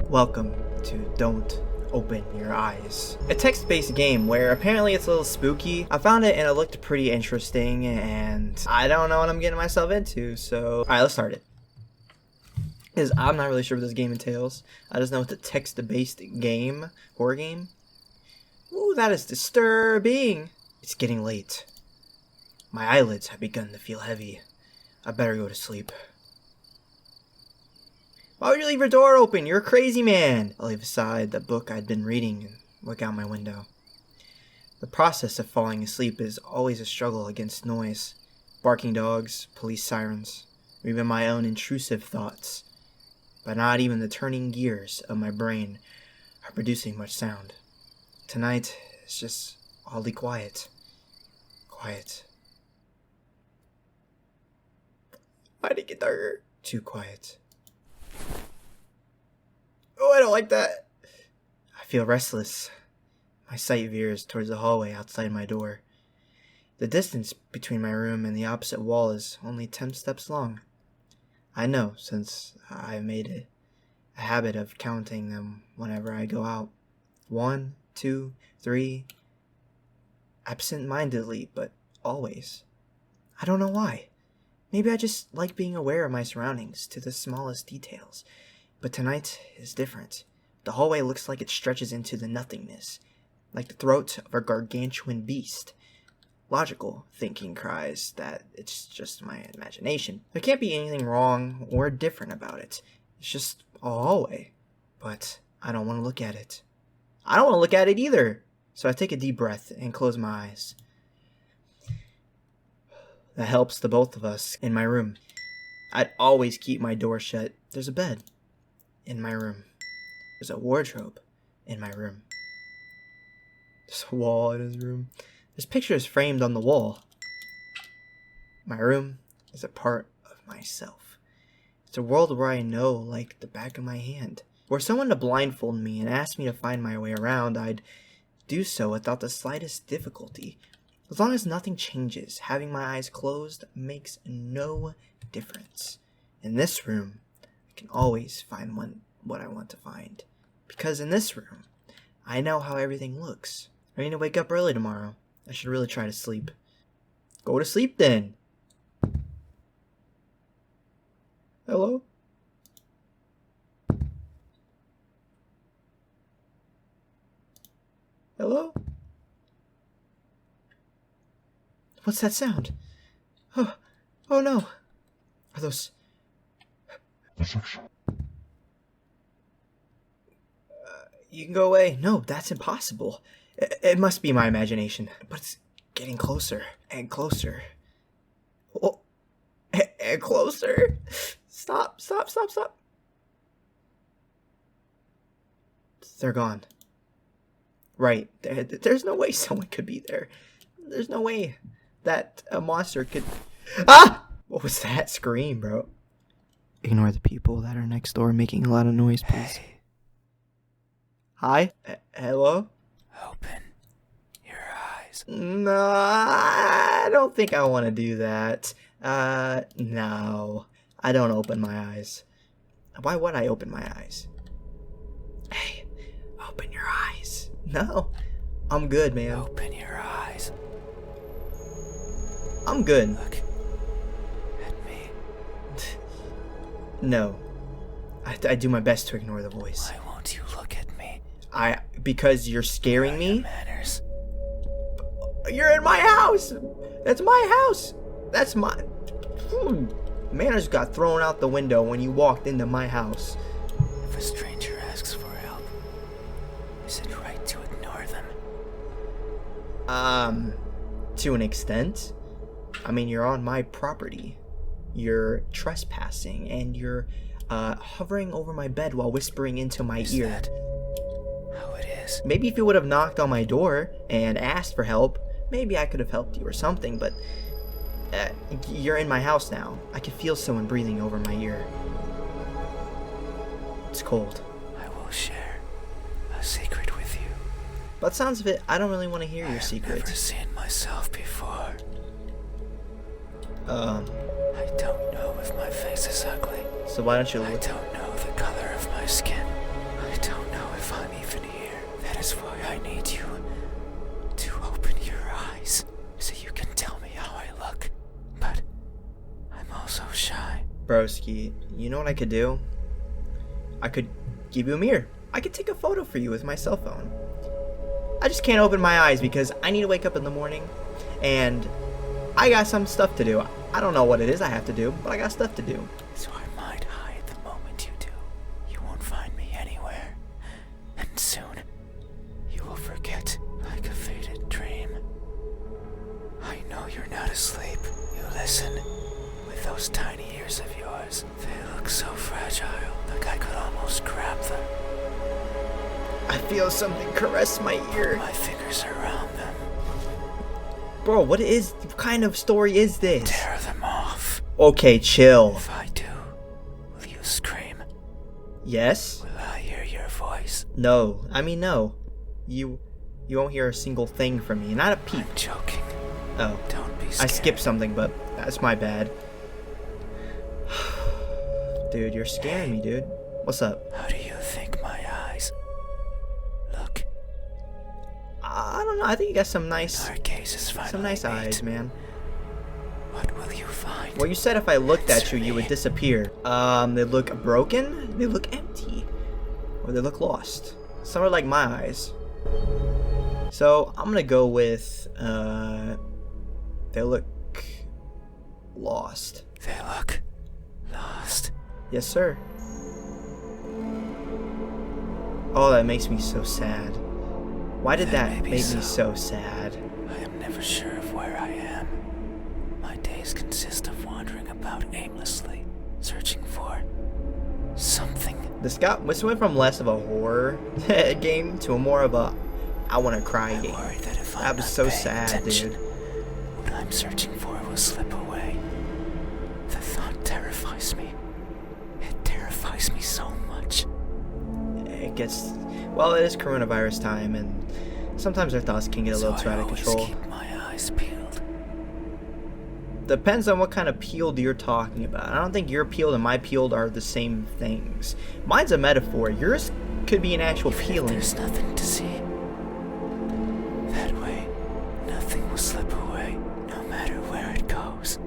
Welcome to Don't Open Your Eyes, a text-based game where apparently it's a little spooky. I found it and it looked pretty interesting and I don't know what I'm getting myself into, so alright, let's start it. Because I'm not really sure what this game entails. I just know it's a text-based game, horror game. Ooh, that is disturbing. It's getting late. My eyelids have begun to feel heavy. I better go to sleep. Why would you leave your door open? You're a crazy man. I leave aside the book I'd been reading and look out my window. The process of falling asleep is always a struggle against noise. Barking dogs, police sirens, or even my own intrusive thoughts. But not even the turning gears of my brain are producing much sound. Tonight is just oddly quiet. Quiet. Why did it get darker? Too quiet. Oh, I don't like that. I feel restless. My sight veers towards the hallway outside my door. The distance between my room and the opposite wall is only 10 steps long. I know, since I made it a habit of counting them whenever I go out. 1, 2, 3. Absent-mindedly, but always. I don't know why. Maybe I just like being aware of my surroundings to the smallest details. But tonight is different. The hallway looks like it stretches into the nothingness, like the throat of a gargantuan beast. Logical thinking cries that it's just my imagination. There can't be anything wrong or different about it. It's just a hallway. But I don't want to look at it. I don't want to look at it either. So I take a deep breath and close my eyes. That helps the both of us in my room. I'd always keep my door shut. There's a bed in my room. There's a wardrobe in my room. There's a wall in his room. There's pictures framed on the wall. My room is a part of myself. It's a world where I know like the back of my hand. Were someone to blindfold me and ask me to find my way around, I'd do so without the slightest difficulty. As long as nothing changes, having my eyes closed makes no difference. In this room, I can always find what I want to find. Because in this room, I know how everything looks. I need to wake up early tomorrow. I should really try to sleep. Go to sleep then. Hello? Hello? What's that sound? Oh no. Are those... You can go away. No, that's impossible. It must be my imagination. But it's getting closer and closer. Oh, and closer. Stop. They're gone. Right. There's no way someone could be there. There's no way that a monster could... Ah! What was that scream, bro? Ignore the people that are next door making a lot of noise, please. Hey. Hi? Hello? Open your eyes. No, I don't think I want to do that. No. I don't open my eyes. Why would I open my eyes? Hey, open your eyes. No, I'm good, man. Open your eyes. I'm good. Look at me. No. I do my best to ignore the voice. Why won't you look at me? Because you're scaring me? Manners. You're in my house! That's my house! That's my... Manners got thrown out the window when you walked into my house. If a stranger asks for help, is it right to ignore them? To an extent. I mean, you're on my property. You're trespassing, and you're, hovering over my bed while whispering into my ear. Is that how it is? Maybe if you would have knocked on my door and asked for help, maybe I could have helped you or something, but you're in my house now. I can feel someone breathing over my ear. It's cold. I will share a secret with you. By the sounds of it, I don't really want to hear your I've secret. never seen myself before. I don't know if my face is ugly. So why don't you I look? don't know the color of my skin. I don't know if I'm even here. That is why I need you to open your eyes so you can tell me how I look. But I'm also shy. Broski, you know what I could do? I could give you a mirror. I could take a photo for you with my cell phone. I just can't open my eyes because I need to wake up in the morning and I got some stuff to do. I don't know what it is I have to do, but I got stuff to do. So I might hide the moment you do. You won't find me anywhere. And soon, you will forget like a faded dream. I know you're not asleep. You listen with those tiny ears of yours. They look so fragile, like I could almost grab them. I feel something caress my ear. Put my fingers around them. Bro, what kind of story is this? Tear them off. Okay, chill. If I do, will you scream? Yes? Will I hear your voice? No. I mean, no. You won't hear a single thing from me. Not a peep. I'm joking. Oh. Don't be I scared. skipped something, but that's my bad. Dude, you're scaring me, dude. What's up? How do you think my eyes look? I don't know. I think you got some nice eyes, man. What will you find? Well, you said if I looked at you, you would disappear. They look broken, they look empty, or they look lost. Some are like my eyes. So, I'm gonna go with, they look lost. They look lost. Yes, sir. Oh, that makes me so sad. Why did that make me so sad? I am never sure of where I am. My days consist of wandering about aimlessly, searching for something. This went from less of a horror game to a more of a I want to cry game. That was so sad, dude. What I'm searching for will slip away. The thought terrifies me. It terrifies me so much. Well, it is coronavirus time, and sometimes our thoughts can get a little too out of control. Keep my eyes peeled. Depends on what kind of peeled you're talking about. I don't think your peeled and my peeled are the same things. Mine's a metaphor. Yours could be an actual peeling. There's nothing to see. That way, nothing will slip away, no matter where it goes.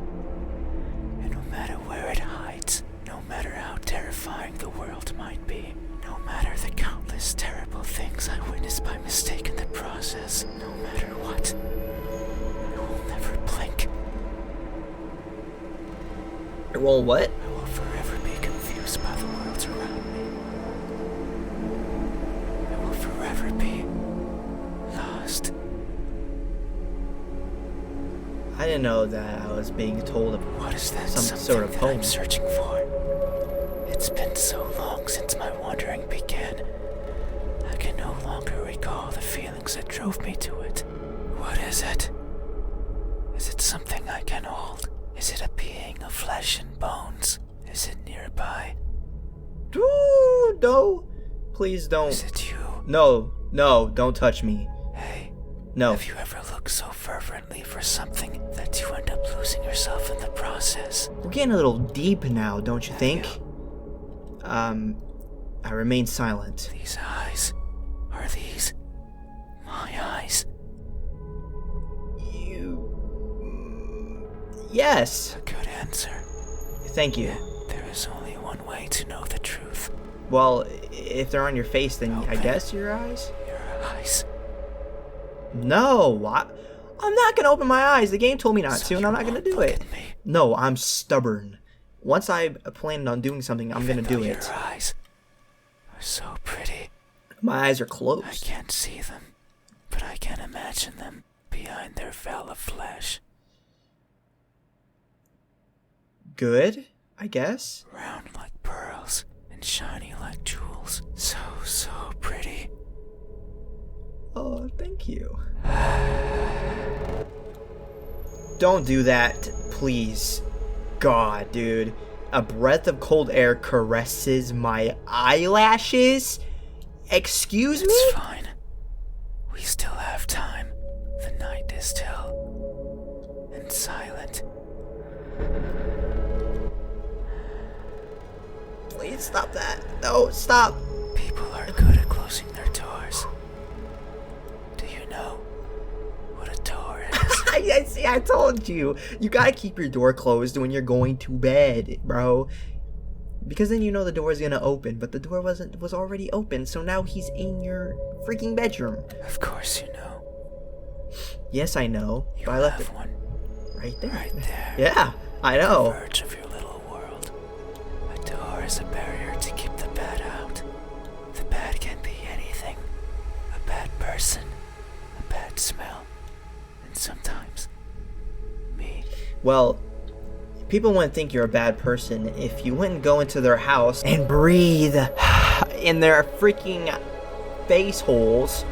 And no matter where it hides, no matter how terrifying the world might be, no matter the countless terrible things I witnessed by mistake in the process, no matter what, I will never blink. It won't what? I will forever be confused by the worlds around me. I will forever be lost. I didn't know that I was being told What is that some something sort of that poem. I'm searching for? It's been so long since my wandering began. I can no longer recall the feelings that drove me to it. What is it? Is it something I can hold? Is it a being of flesh and bones? Is it nearby? Ooh, no. Please don't. Is it you? No, don't touch me. Hey, No. have you ever looked so fervently for something that you end up losing yourself in the process? We're getting a little deep now, don't you think? I remain silent. These eyes, are these my eyes? Yes. A good answer. Thank you. There is only one way to know the truth. Well, if they're on your face, then I Open guess your eyes? Your eyes. No, I'm not gonna open my eyes. The game told me not So to, and you I'm not gonna won't do look it. at me, No, I'm stubborn. Once I planned on doing something, I'm gonna even though do your it. eyes are so pretty. My eyes are I closed. can't see them, but I can imagine them behind their veil of flesh. Good, I guess. Round like pearls and shiny like jewels. So pretty. Oh, thank you. Don't do that, please. God, dude. A breath of cold air caresses my eyelashes? Excuse me? It's fine. We still have time. The night is still and silent. Please stop that. No, stop. People are closing their doors. Do you know what a door is? See, I told you. You gotta keep your door closed when you're going to bed, bro. Because then you know the door is gonna open, but the door was already open, so now he's in your freaking bedroom. Of course you know. Yes, I know. You But I left have it one right there. right there. Yeah, I The know. verge of your little world. A door is a barrier to keep the bad out. The bad can be anything. A bad person, a bad smell, and sometimes me. Well, people wouldn't think you're a bad person if you wouldn't go into their house and breathe in their freaking face holes.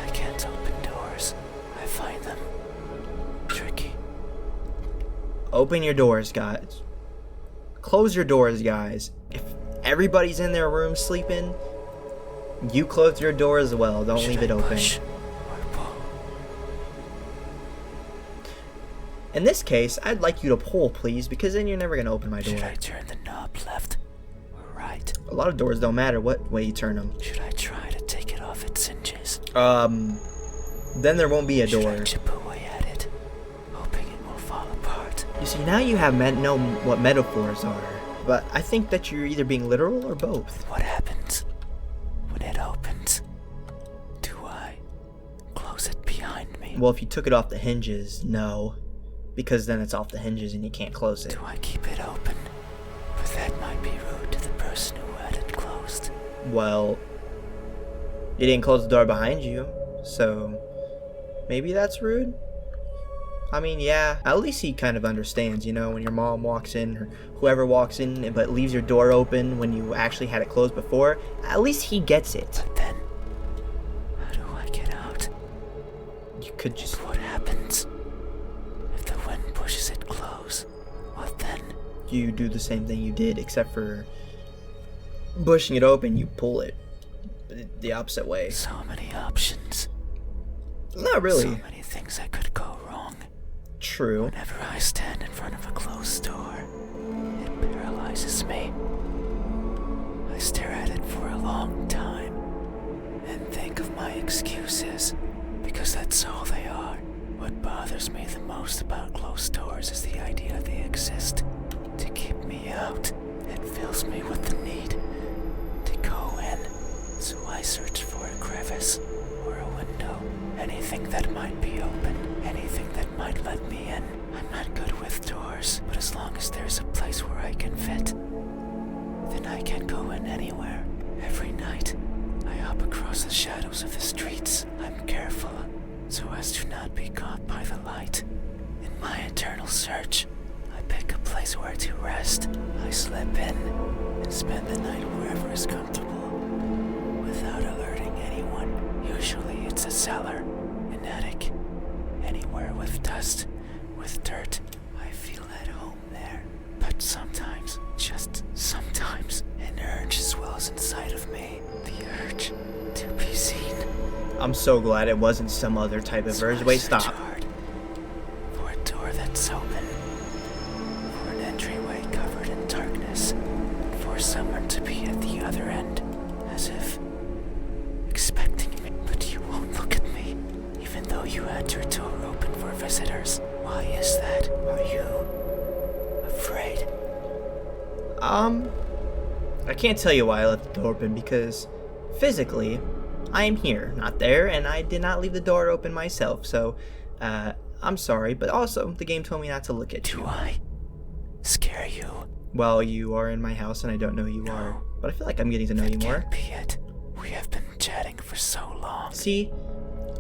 I can't open doors. I find them tricky. Open your doors, guys. Close your doors, guys. If everybody's in their room sleeping, you close your door as well. Don't Should leave I it open. push or pull? In this case, I'd like you to pull, please, because then you're never going to open my door. Should I turn the knob left or right? A lot of doors don't matter what way you turn them. Should I try to take it off its hinges? Then there won't be a Should I door. chip away at it, hoping it will fall apart? You see, now you have know what metaphors are, but I think that you're either being literal or both. What happens when it opens? Do I close it behind me? Well, if you took it off the hinges, no. Because then it's off the hinges and you can't close it. Do I keep it open? But that might be rude to the person who had it closed. Well, you didn't close the door behind you, so maybe that's rude? I mean, yeah, at least he kind of understands, you know, when your mom walks in or whoever walks in but leaves your door open when you actually had it closed before, at least he gets it. But then, how do I get out? You could just... What happens if the wind pushes it close? What then? You do the same thing you did, except for pushing it open, you pull it the opposite way. So many options. Not really. So many things that could go wrong. True. Whenever I stand in front of a closed door, it paralyzes me. I stare at it for a long time and think of my excuses, because that's all they are. What bothers me the most about closed doors is the idea they exist to keep me out. It fills me with the need to go in, so I search for a crevice or a window, anything that might be open, anything that might let me in. I'm not good with doors, but as long as there's a place where I can fit, then I can go in anywhere. Every night, I hop across the shadows of the streets. I'm careful so as to not be caught by the light. In my eternal search, I pick a place where to rest. I slip in and spend the night wherever is comfortable, without alerting anyone. Usually it's a cellar, an attic, anywhere with dust, with dirt. I feel at home there. But sometimes, just sometimes, an urge swells inside of me. The urge to be seen. I'm so glad it wasn't some other type of So urge. I Wait, search stop. hard for a door that's open, for an entryway covered in darkness, for someone to be at the other end, as if expecting me. But you won't look at me, even though you had your door open for visitors. Why is that? Are you afraid? I can't tell you why I left the door open because physically, I am here, not there, and I did not leave the door open myself, so, I'm sorry, but also, the game told me not to look at Do you. I scare you? Well, you are in my house and I don't know who you are, but I feel like I'm getting to know you That more. can't be it. We have been chatting for so long. See,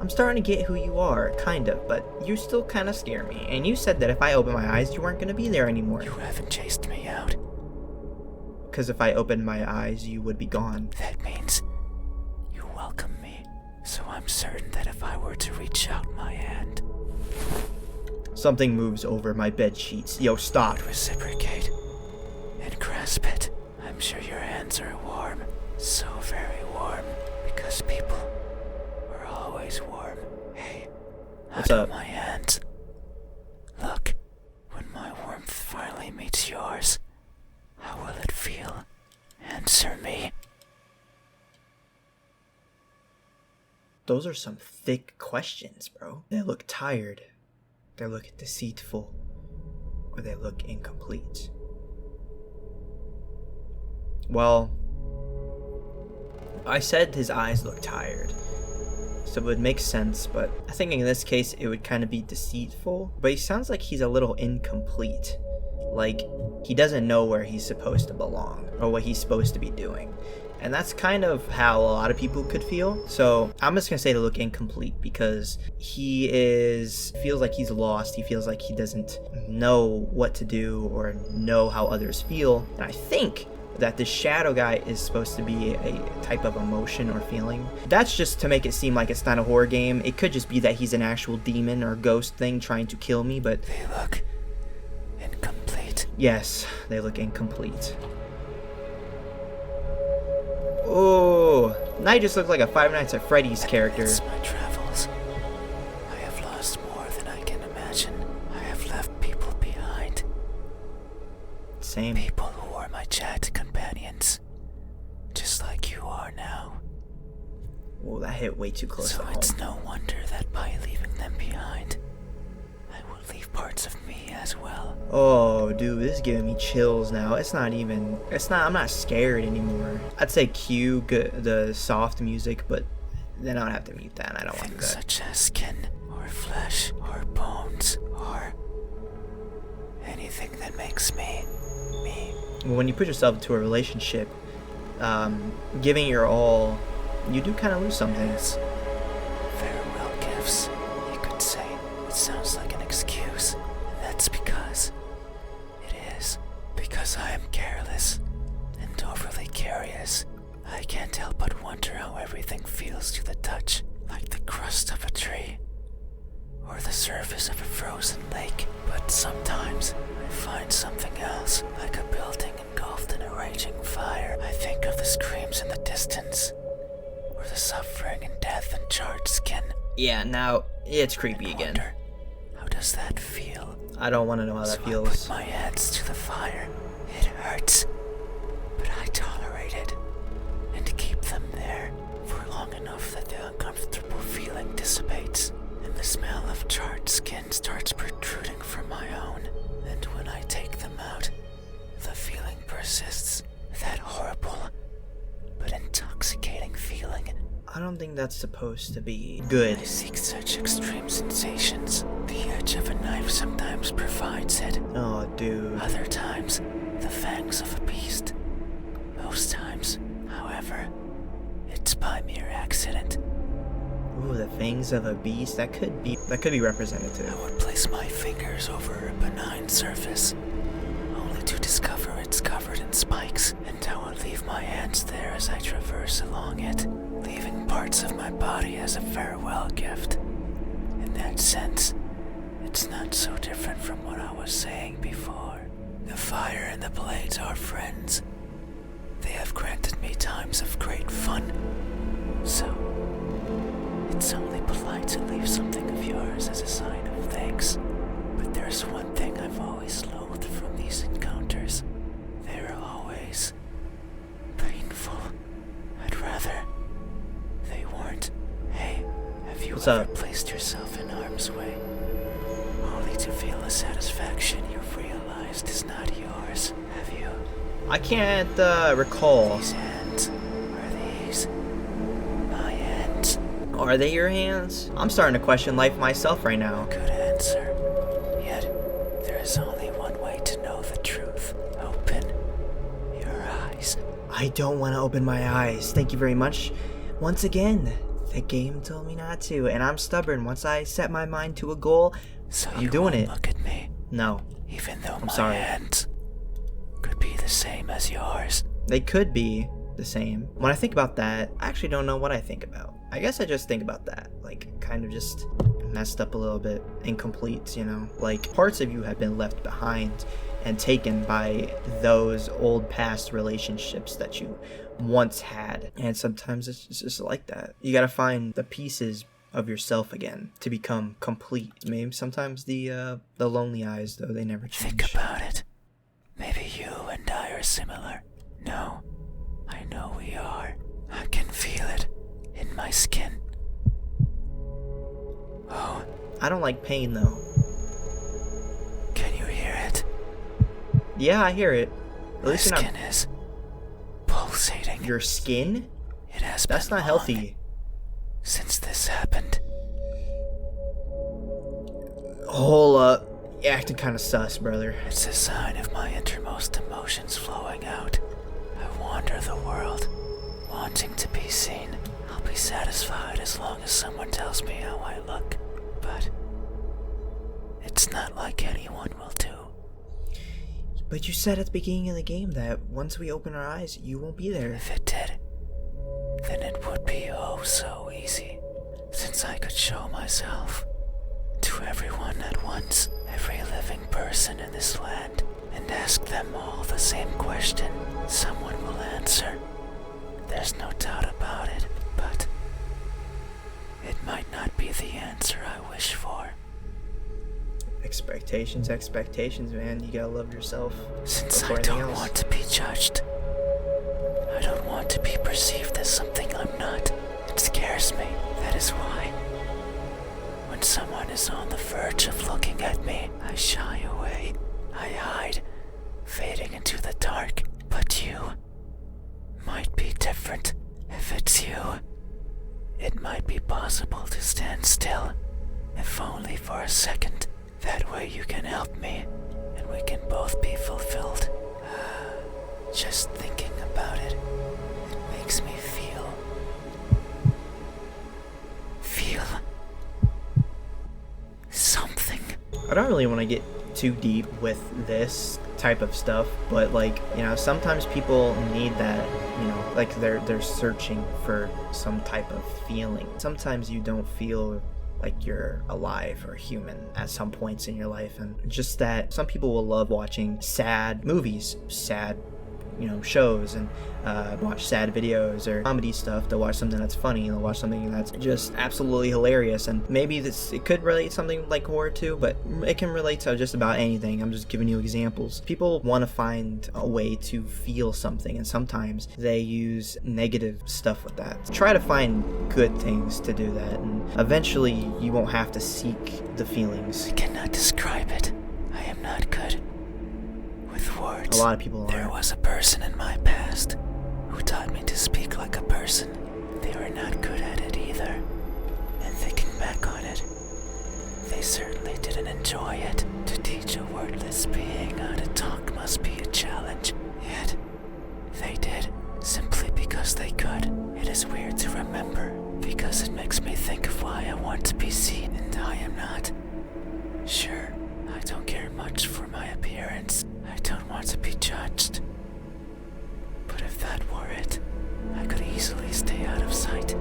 I'm starting to get who you are, kind of, but you still kind of scare me, and you said that if I opened my eyes, you weren't going to be there anymore. You haven't chased me out. Because if I opened my eyes, you would be gone. That means you welcome me. So I'm certain that if I were to reach out my hand, Something moves over my bed sheets. Yo, stop. I'd reciprocate and grasp it. I'm sure your hands are warm. So very warm. Because people are always warm. Hey, What's how up? do my hands look when my warmth finally meets yours? How will it feel? Answer me. Those are some thick questions, bro. They look tired. They look deceitful. Or they look incomplete. Well, I said his eyes look tired. So it would make sense, but I think in this case it would kind of be deceitful. But he sounds like he's a little incomplete. Like, he doesn't know where he's supposed to belong or what he's supposed to be doing. And that's kind of how a lot of people could feel. So I'm just gonna say they look incomplete because he feels like he's lost. He feels like he doesn't know what to do or know how others feel. And I think that the shadow guy is supposed to be a type of emotion or feeling. That's just to make it seem like it's not a horror game. It could just be that he's an actual demon or ghost thing trying to kill me, but they look incomplete. Yes, they look incomplete. Oh, now you just look like a Five Nights at Freddy's character. Amidst my travels, I have lost more than I can imagine. I have left people behind. Same. People who were my chat companions, just like you are now. Whoa, that hit way too close to So home. it's no wonder that by leaving them behind, I will leave parts of me as well. Oh, dude, this is giving me chills now. I'm not scared anymore. I'd say cue the soft music, but then I would have to mute that, and I don't want to do Things that. such as skin, or flesh, or bones, or anything that makes me, me. Well, when you put yourself into a relationship, giving your all, you do kind of lose some things. Farewell gifts, you could say. It sounds like an excuse, and that's because it is. Because I am careless and overly curious. I can't help but wonder how everything feels to the touch, like the crust of a tree or the surface of a frozen lake. But sometimes I find something else, like a building engulfed in a raging fire. I think of the screams in the distance, or the suffering and death and charred skin. Yeah, now it's creepy And again. wonder, how does that feel? I don't want to know how that So feels. I put my hands to the fire. It hurts, but I tolerate it and keep them there for long enough that the uncomfortable feeling dissipates and the smell of charred skin starts protruding from my own. And when I take them out, the feeling persists. That horrible but intoxicating feeling. I don't think that's supposed to be good. I seek such extreme sensations. The edge of a knife sometimes provides it. Oh, dude. Other times, the fangs of a beast. Most times, however, it's by mere accident. Ooh, the fangs of a beast. That could be representative. I would place my fingers over a benign surface, only to discover it's covered in spikes, and I will leave my hands there as I traverse along it, leaving parts of my body as a farewell gift. In that sense, it's not so different from what I was saying before. The fire and the blades are friends. They have granted me times of great fun. So, it's only polite to leave something of yours as a sign of thanks. But there's one thing I've always loathed from these encounters. They're always painful. I'd rather they weren't. Hey, have you What's ever up? placed yourself in harm's way, only to feel a satisfaction you've realized is not yours? Have you? I can't recall. These hands, are these my hands? Are they your hands? I'm starting to question life myself right now. Good answer. Yet, there is only one way to know the truth. Open your eyes. I don't want to open my eyes. Thank you very much. Once again, the game told me not to, and I'm stubborn. Once I set my mind to a goal, So I'm you doing won't it. look at me, No, even though I'm my sorry. hands could be the same as yours. they could be the same. When I think about that, I actually don't know what I think about. I guess I just think about that, like, kind of just messed up a little bit, incomplete, you know? Like, parts of you have been left behind and taken by those old past relationships that you once had. And sometimes it's just like that. You gotta find the pieces of yourself again to become complete. Maybe sometimes the lonely eyes, though, they never change. Think about it. Maybe you and I are similar. No, I know we are. I can feel it in my skin. Oh, I don't like pain, though. can you hear it? Yeah, I hear it. At My least you're skin is pulsating. Your skin? It has That's been not long healthy. since this happened. Hold up. You're acting kind of sus, brother. It's a sign of my innermost emotions flowing out. I wander the world, wanting to be seen. I'll be satisfied as long as someone tells me how I look. But it's not like anyone will do. But you said at the beginning of the game that once we open our eyes, you won't be there. If it did, then it would be oh so easy, since I could show myself to everyone at once, every living person in this land, and ask them all the same question. Someone will answer. There's no doubt about it, but it might not be the answer I wish for. Expectations, man. You gotta love yourself. Since I before anything don't else. want to be judged, I don't want to be perceived as something I'm not. It scares me. That is why, when someone is on the verge of looking at me, I shy away. I hide, fading into the dark. But you might be different. If it's you, it might be possible to stand still, if only for a second. That way you can help me, and we can both be fulfilled. Just thinking about it, it makes me feel something. I don't really want to get too deep with this type of stuff, but like, you know, sometimes people need that, you know, like they're searching for some type of feeling. Sometimes you don't feel like you're alive or human at some points in your life, and just that some people will love watching sad movies, sad, you know, shows, and watch sad videos or comedy stuff. They'll watch something that's funny, they'll watch something that's just absolutely hilarious, and maybe it could relate to something like horror too, but it can relate to just about anything. I'm just giving you examples. People want to find a way to feel something, and sometimes they use negative stuff with that. Try to find good things to do that, and eventually you won't have to seek the feelings. I cannot describe it. I am not good with words. A lot of people There are. was a person in my past who taught me to speak like a person. They were not good at it either. And thinking back on it, they certainly didn't enjoy it. To teach a wordless being how to talk must be a challenge. Yet, they did, simply because they could. It is weird to remember, because it makes me think of why I want to be seen and I am not. Sure, I don't care much for my appearance. I don't want to be judged. But if that were it, I could easily stay out of sight.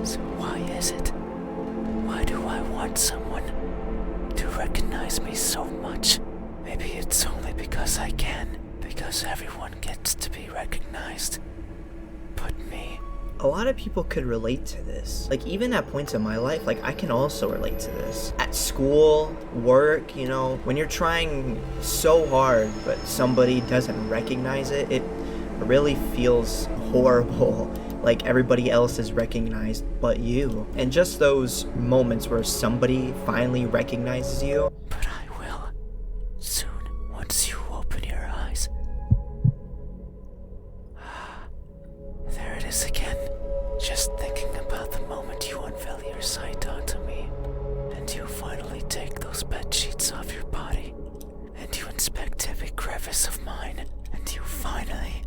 So why is it? Why do I want someone to recognize me so much? Maybe it's only because I can, because everyone gets to be recognized. But me. A lot of people could relate to this. Like, even at points in my life, like, I can also relate to this. At school, work, you know, when you're trying so hard, but somebody doesn't recognize it, it really feels horrible. Like, everybody else is recognized but you. And just those moments where somebody finally recognizes you. But I will. Soon, once you open your eyes. There it is again. Just thinking about the moment you unveil your sight onto me, and you finally take those bed sheets off your body, and you inspect every crevice of mine, and you finally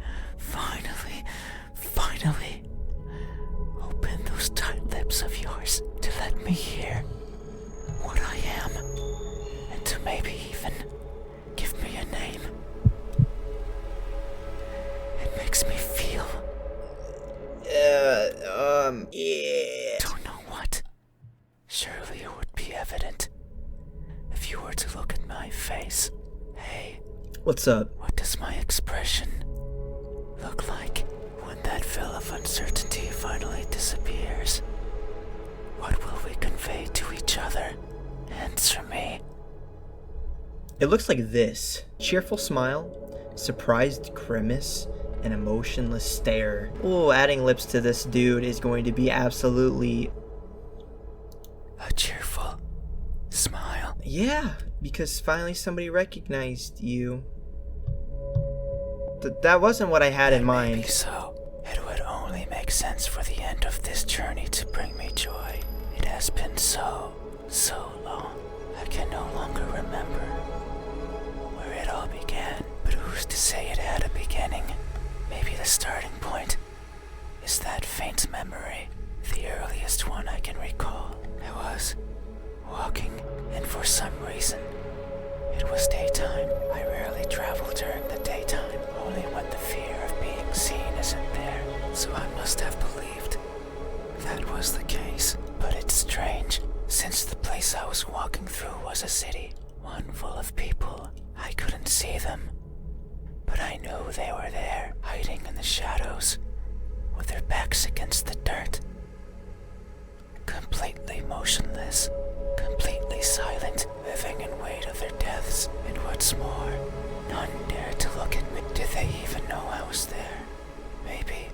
open those tight lips of yours to let me hear what I am, and to maybe even give me a name. It makes me feel Yeah. don't know what. Surely it would be evident if you were to look at my face. Hey, What's up? what does my expression look like when that veil of uncertainty finally disappears? What will we convey to each other? Answer me. It looks like this. Cheerful smile, surprised grimace, an emotionless stare. Oh, adding lips to this dude is going to be absolutely... A cheerful Yeah, because finally somebody recognized you. That wasn't what I had in mind. Maybe so. It would only make sense for the end of this journey to bring me joy. It has been so long. I can no longer remember where it all began. But who's to say it had a beginning? Maybe the starting point is that faint memory, the earliest one I can recall. I was walking, and for some reason, it was daytime. I rarely travel during the daytime, only when the fear of being seen isn't there. So I must have believed that was the case. But it's strange, since the place I was walking through was a city, one full of people. I couldn't see them, but I knew they were there, hiding in the shadows, with their backs against the dirt. Completely motionless, completely silent, living in wait of their deaths. And what's more, none dared to look at me. Did they even know I was there? Maybe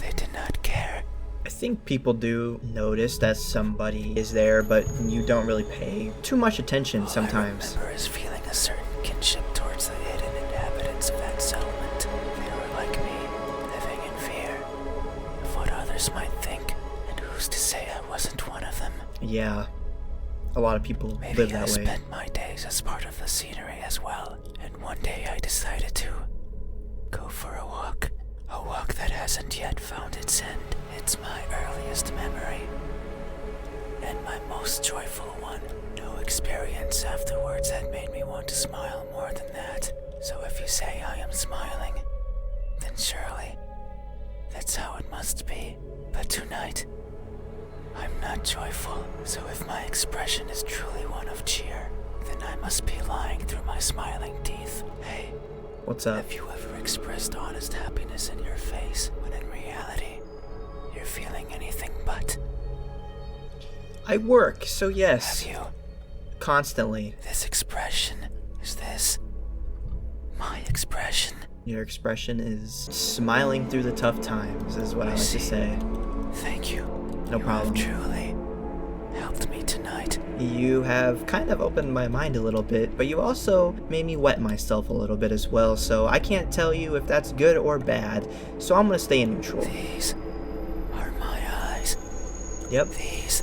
they did not care. I think people do notice that somebody is there, but you don't really pay too much attention sometimes. I remember is feeling a certain kinship towards the hidden inhabitants of that settlement. They were like me, living in fear of what others might think, and who's to say I wasn't one of them? Yeah, a lot of people Maybe live that I way. spent my days as part of the scenery as well, and one day I decided to go for a walk that hasn't yet found its end. It's my earliest memory, and my most joyful one. No experience afterwards had made me want to smile more than that. So if you say I am smiling, then surely that's how it must be. But tonight, I'm not joyful, so if my expression is truly one of cheer, then I must be lying through my smiling teeth. Hey, What's up? have you ever expressed honest happiness in your face when in reality, you're feeling anything but? I work, so yes. Have you? Constantly. This expression, is this my expression? Your expression is smiling through the tough times, is what I like to see. say. Thank you. No problem. You have truly helped me tonight. You have kind of opened my mind a little bit, but you also made me wet myself a little bit as well, so I can't tell you if that's good or bad, so I'm gonna stay in neutral. These are my eyes. Yep, These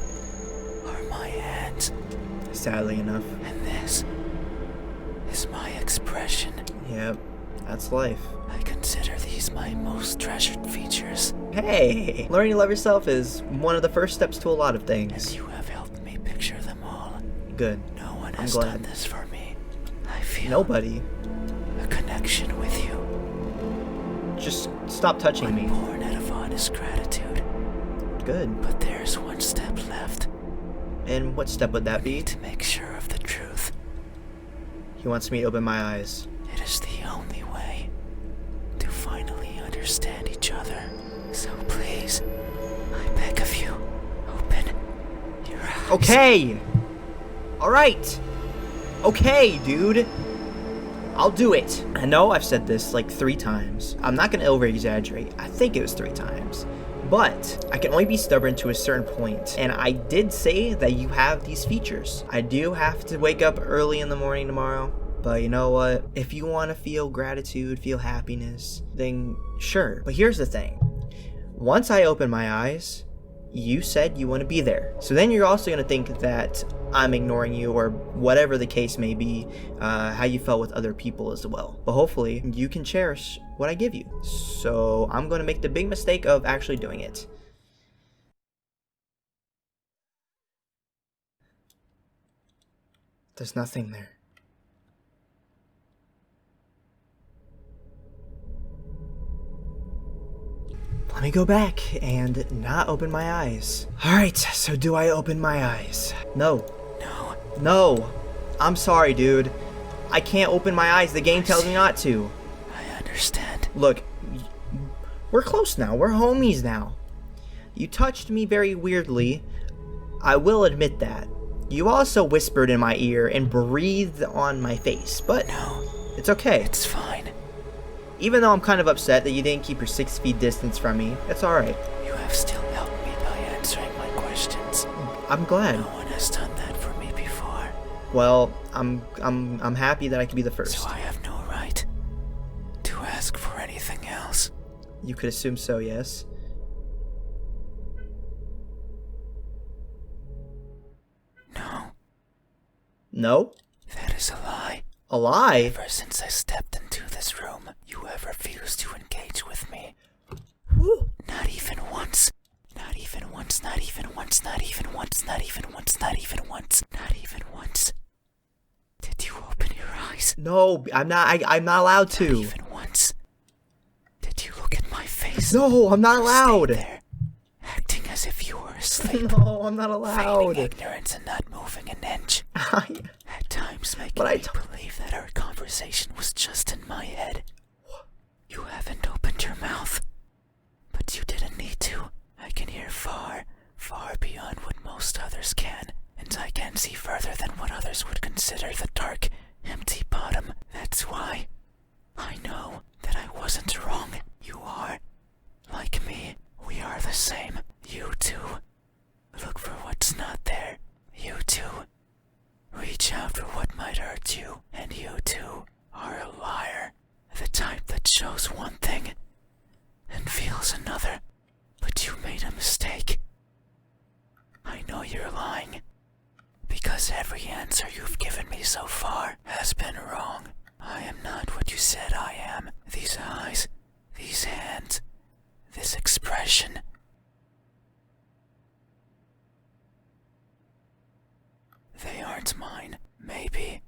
are my hands. sadly enough. And this is my expression. Yep, that's life. I consider these my most treasured features. Hey! Learning to love yourself is one of the first steps to a lot of And things. you have helped me picture them all. Good. No one I'm has glad. done this for me. I feel Nobody. a connection with you. Just stop touching One me. born out of honest gratitude. Good. But there's one step left. And what step would that be? To make sure of the truth. He wants me to open my eyes. It is the only way to finally understand each other. So please, I beg of you, open your eyes. Okay! Alright! Okay, dude! I'll do it. I know I've said this like 3 times. I'm not gonna over-exaggerate. I think it was 3 times. But I can only be stubborn to a certain point. And I did say that you have these features. I do have to wake up early in the morning tomorrow. But you know what? If you want to feel gratitude, feel happiness, then sure. But here's the thing. Once I open my eyes, you said you want to be there. So then you're also going to think that I'm ignoring you or whatever the case may be, how you felt with other people as well. But hopefully you can cherish what I give you. So I'm going to make the big mistake of actually doing it. There's nothing there. Let me go back and not open my eyes. Alright, so do I open my eyes? No. No. No. I'm sorry, dude. I can't open my eyes. The game tells me not to. I understand. Look, we're close now. We're homies now. You touched me very weirdly. I will admit that. You also whispered in my ear and breathed on my face, but No, it's okay. it's fine. Even though I'm kind of upset that you didn't keep your 6 feet distance from me, it's alright. You have still helped me by answering my questions. I'm glad. No one has done that for me before. Well, I'm happy that I can be the first. So I have no right to ask for anything else. You could assume so, yes. No, No? that is a lie. A lie? Ever since I stepped into this room, you have refused to engage with me. Whew. Not even once. Not even once, not even once, not even once, not even once, not even once, not even once. Did you open your eyes? No, I'm not allowed Not to. even once. Did you look at my face? No, I'm not Or allowed. stay there, acting as if you were asleep. No, I'm not Feigning allowed. ignorance and not moving an inch. I- At times making But I me don't- believe that our conversation was just in my head. You haven't opened your mouth. But you didn't need to. I can hear far, far beyond what most others can. And I can see further than what others would consider the dark, empty bottom. That's why I know that I wasn't wrong. You are. Like me, we are the same. You too. Look for what's not there. You too. Reach out for what might hurt you. And you too are a liar. The type that shows one thing and feels another. But you made a mistake. I know you're lying. Because every answer you've given me so far has been wrong. I am not what you said I am. These eyes, these hands, this expression. They aren't mine, maybe.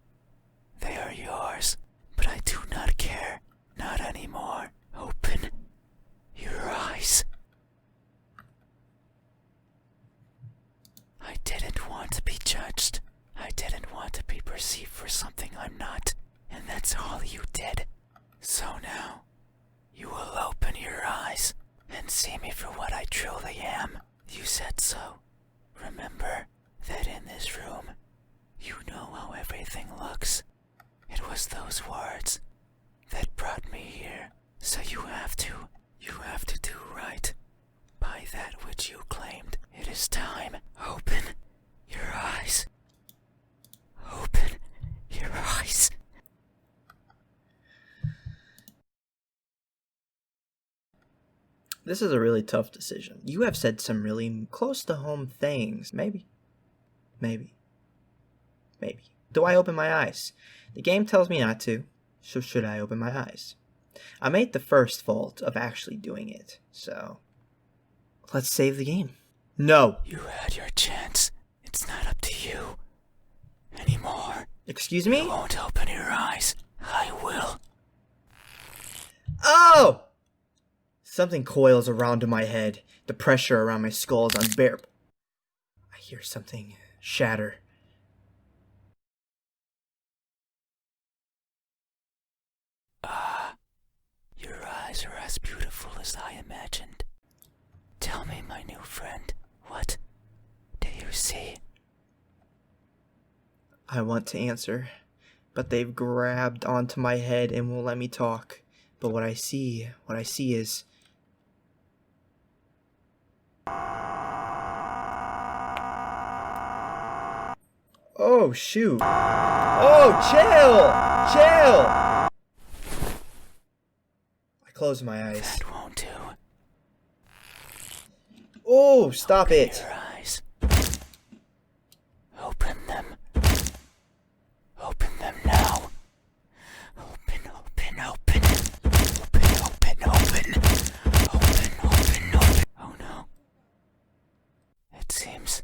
They are yours. But I do not care. Not anymore. Open your eyes. I didn't want to be judged. I didn't want to be perceived for something I'm not. And that's all you did. So now, you will open your eyes and see me for what I truly am. You said so. Remember that in this room, you know how everything looks. It was those words that brought me here. So you have to do right by that which you claimed. It is time. Open your eyes. Open your eyes. This is a really tough decision. You have said some really close to home things. Maybe. Do I open my eyes? The game tells me not to, so should I open my eyes? I made the first fault of actually doing it, so let's save the game. No. You had your chance. It's not up to you anymore. Excuse You me? won't open your eyes. I will. Oh! Something coils around in my head. The pressure around my skull is unbearable. I hear something shatter. Your eyes are as beautiful as I imagined. Tell me, my new friend, what do you see? I want to answer, but they've grabbed onto my head and won't let me talk. But what I see is... Oh, shoot. Oh, chill! I close my eyes. That won't do. Oh, stop Open it. your eyes. Open them. Open them now. Open. Open. Open. Oh no. It seems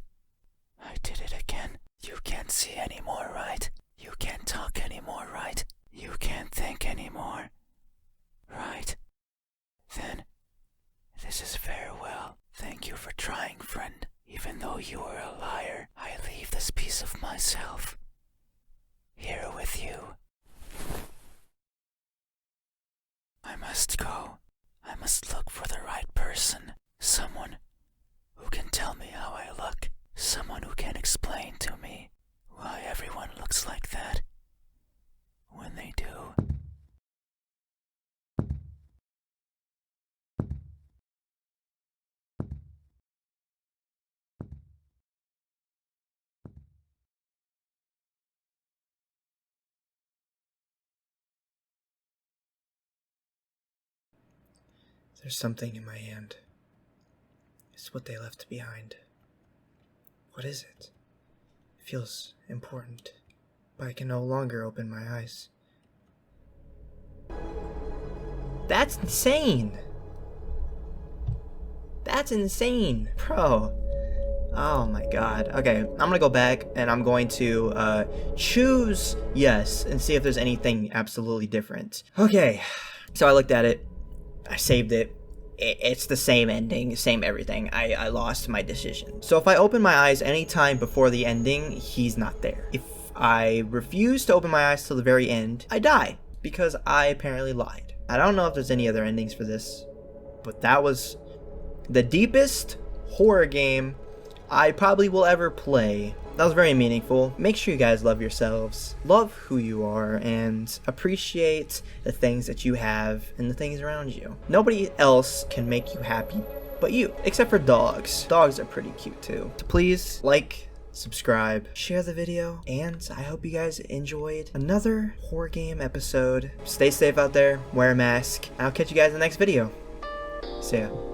I did it again. You can't see anymore, right? You can't talk anymore, right? You can't think anymore, right? Then, this is farewell. Thank you for trying, friend. Even though you are a liar, I leave this piece of myself here with you. I must go. I must look for the right person. Someone who can tell me how I look. Someone who can explain to me why everyone looks like that when they do. There's something in my hand. It's what they left behind. What is it? It feels important, but I can no longer open my eyes. That's insane! That's insane, bro. Oh my god. Okay, I'm gonna go back and I'm going to choose yes and see if there's anything absolutely different. Okay, so I looked at it. I saved it. It's the same ending, same everything. I lost my decision. So if I open my eyes anytime before the ending, he's not there. If I refuse to open my eyes till the very end, I die because I apparently lied. I don't know if there's any other endings for this, but that was the deepest horror game I probably will ever play. That was very meaningful. Make sure you guys love yourselves, love who you are, and appreciate the things that you have and the things around you. Nobody else can make you happy but you, except for dogs. Dogs are pretty cute too. So please like, subscribe, share the video, and I hope you guys enjoyed another horror game episode. Stay safe out there, wear a mask, and I'll catch you guys in the next video. See ya.